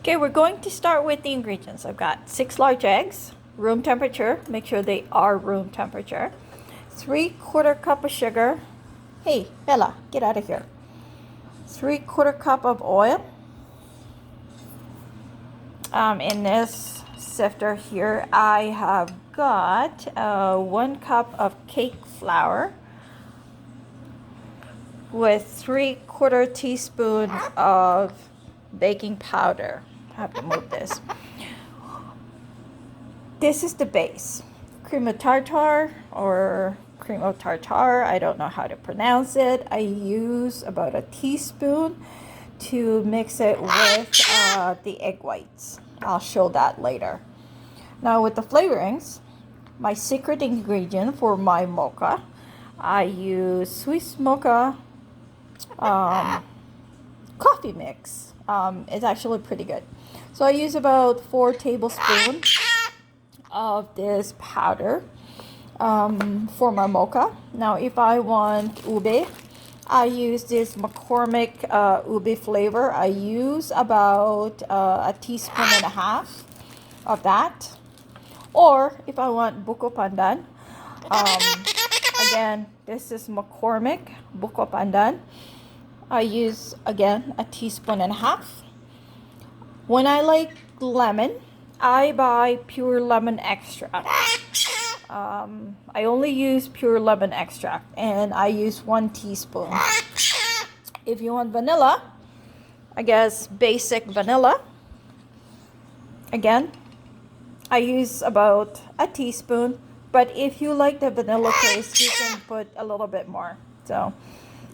Okay, we're going to start with the ingredients. I've got 6 large eggs, room temperature. Make sure they are room temperature. 3/4 cup of sugar. Hey, Bella, get out of here. 3/4 cup of oil. In this sifter here, I have got 1 cup of cake flour with 3/4 teaspoon of baking powder. I have to move this. This is the base. Cream of tartar or cream of tartar, I don't know how to pronounce it. I use about a teaspoon to mix it with the egg whites. I'll show that later. Now with the flavorings, my secret ingredient for my mocha, I use Swiss mocha coffee mix. It's actually pretty good. So I use about 4 tablespoons of this powder for my mocha. Now if I want ube, I use this McCormick ube flavor. I use about a teaspoon and a half of that. Or if I want buko pandan, again, this is McCormick buko pandan. I use again a teaspoon and a half. When I like lemon, I buy pure lemon extract. I only use pure lemon extract and I use 1 teaspoon. If you want vanilla, I guess basic vanilla. Again, I use about a teaspoon, but if you like the vanilla taste, you can put a little bit more. So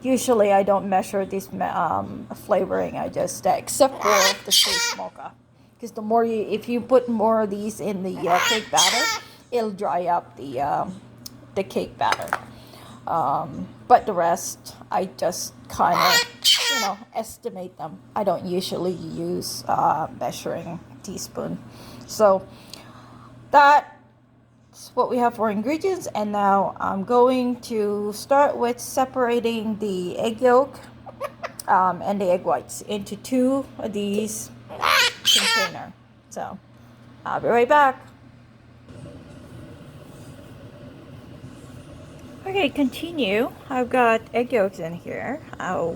usually I don't measure this flavoring. I just except for the sweet mocha, because the more if you put more of these in the cake batter, it'll dry up the cake batter. But the rest, I just kind of estimate them. I don't usually use measuring teaspoon. So that's what we have for ingredients, and now I'm going to start with separating the egg yolk and the egg whites into 2 of these containers. So I'll be right back. Okay, continue. I've got egg yolks in here.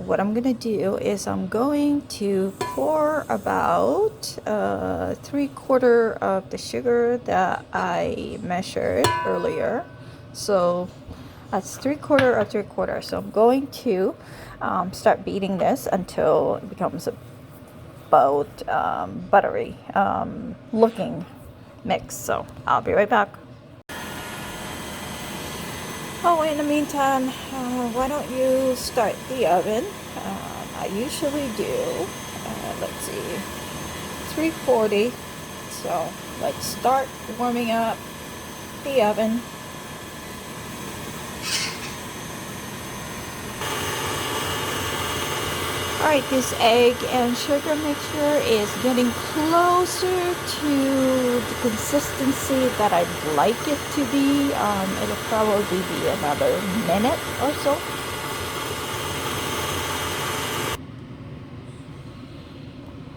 What I'm gonna do is I'm going to pour about 3/4 of the sugar that I measured earlier. So that's 3/4 of 3/4. So I'm going to start beating this until it becomes about buttery looking mix. So I'll be right back. Oh, in the meantime, why don't you start the oven? I usually do, let's see, 340. So let's start warming up the oven. Alright, this egg and sugar mixture is getting closer to the consistency that I'd like it to be. It'll probably be another minute or so.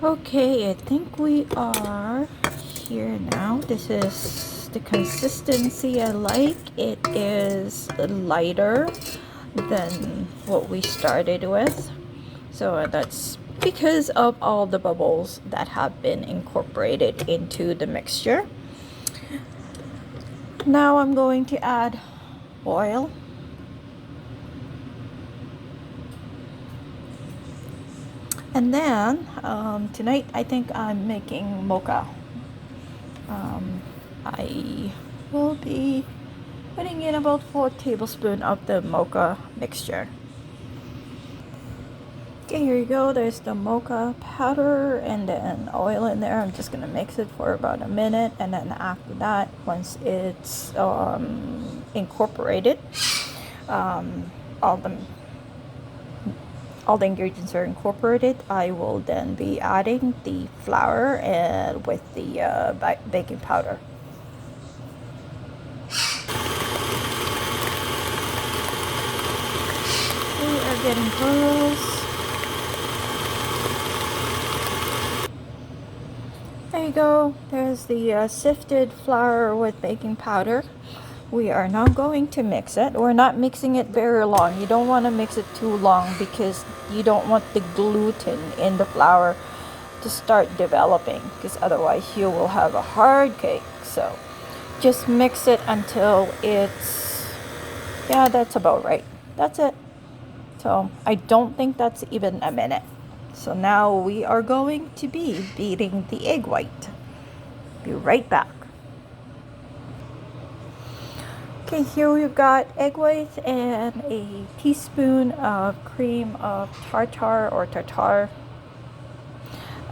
Okay, I think we are here now. This is the consistency I like. It is lighter than what we started with. So that's because of all the bubbles that have been incorporated into the mixture. Now I'm going to add oil. And then tonight I think I'm making mocha. I will be putting in about 4 tablespoons of the mocha mixture. Okay, here you go. There's the mocha powder and then oil in there. I'm just gonna mix it for about a minute, and then after that, once it's incorporated, all the ingredients are incorporated, I will then be adding the flour and with the baking powder. We are getting close. you go. There's the sifted flour with baking powder. We are now going to mix it. We're not mixing it very long. You don't want to mix it too long because you don't want the gluten in the flour to start developing, because otherwise you will have a hard cake. So just mix it until it's, yeah, that's about right. That's it. So I don't think that's even a minute. So now we are going to be beating the egg white. Be right back. Okay, here we've got egg white and a teaspoon of cream of tartar or tartar.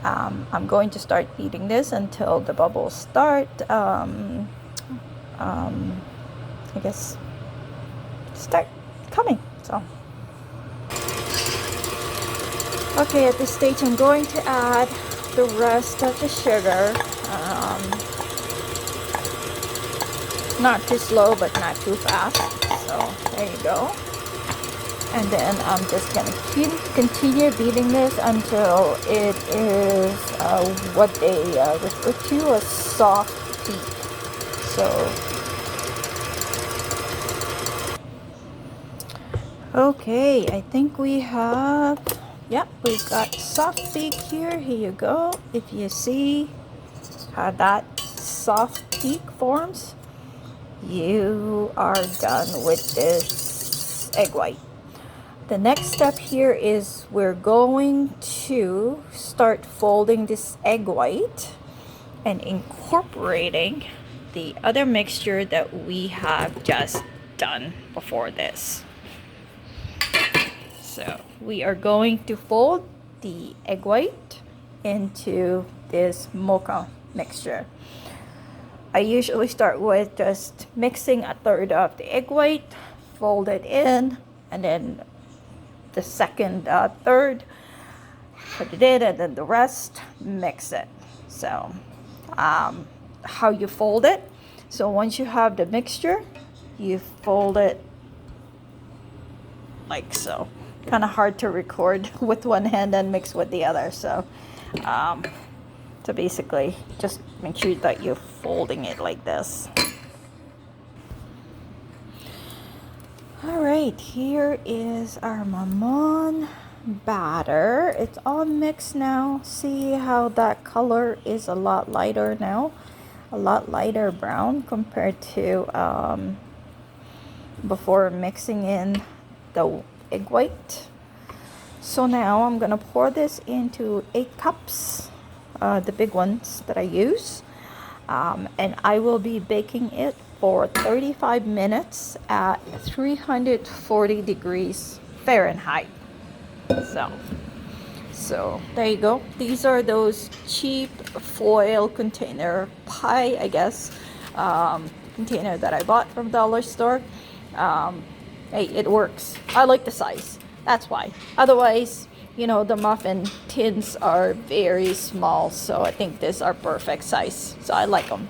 I'm going to start beating this until the bubbles start, I guess, start coming. So, okay, at this stage I'm going to add the rest of the sugar. Not too slow, but not too fast. So there you go. And then I'm just gonna continue beating this until it is what they refer to as soft peak. So, okay, I think we have, yeah, we've got soft peak here. Here you go. If you see how that soft peak forms, you are done with this egg white. The next step here is we're going to start folding this egg white and incorporating the other mixture that we have just done before this. So we are going to fold the egg white into this mocha mixture. I usually start with just mixing a third of the egg white, fold it in, and then the second third, put it in, and then the rest, mix it. So, how you fold it. So once you have the mixture, you fold it like so. Kind of hard to record with one hand and mix with the other. So, so basically, just make sure that you're folding it like this. All right, here is our mamon batter. It's all mixed now. See how that color is a lot lighter now, a lot lighter brown compared to before mixing in the egg white. So now I'm gonna pour this into 8 cups, the big ones that I use, and I will be baking it for 35 minutes at 340 degrees Fahrenheit. So there you go. These are those cheap foil container pie, I guess, container that I bought from dollar store. Hey, it works. I like the size. That's why. Otherwise, you know, the muffin tins are very small, so I think these are perfect size. So I like them.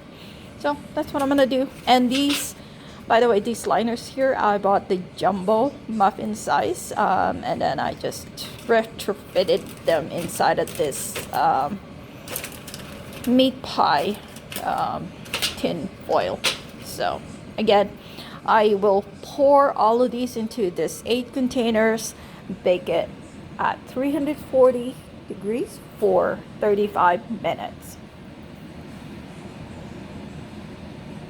So that's what I'm gonna do. And these, by the way, these liners here, I bought the jumbo muffin size, and then I just retrofitted them inside of this meat pie tin foil. So again, I will pour all of these into this 8 containers, bake it at 340 degrees for 35 minutes.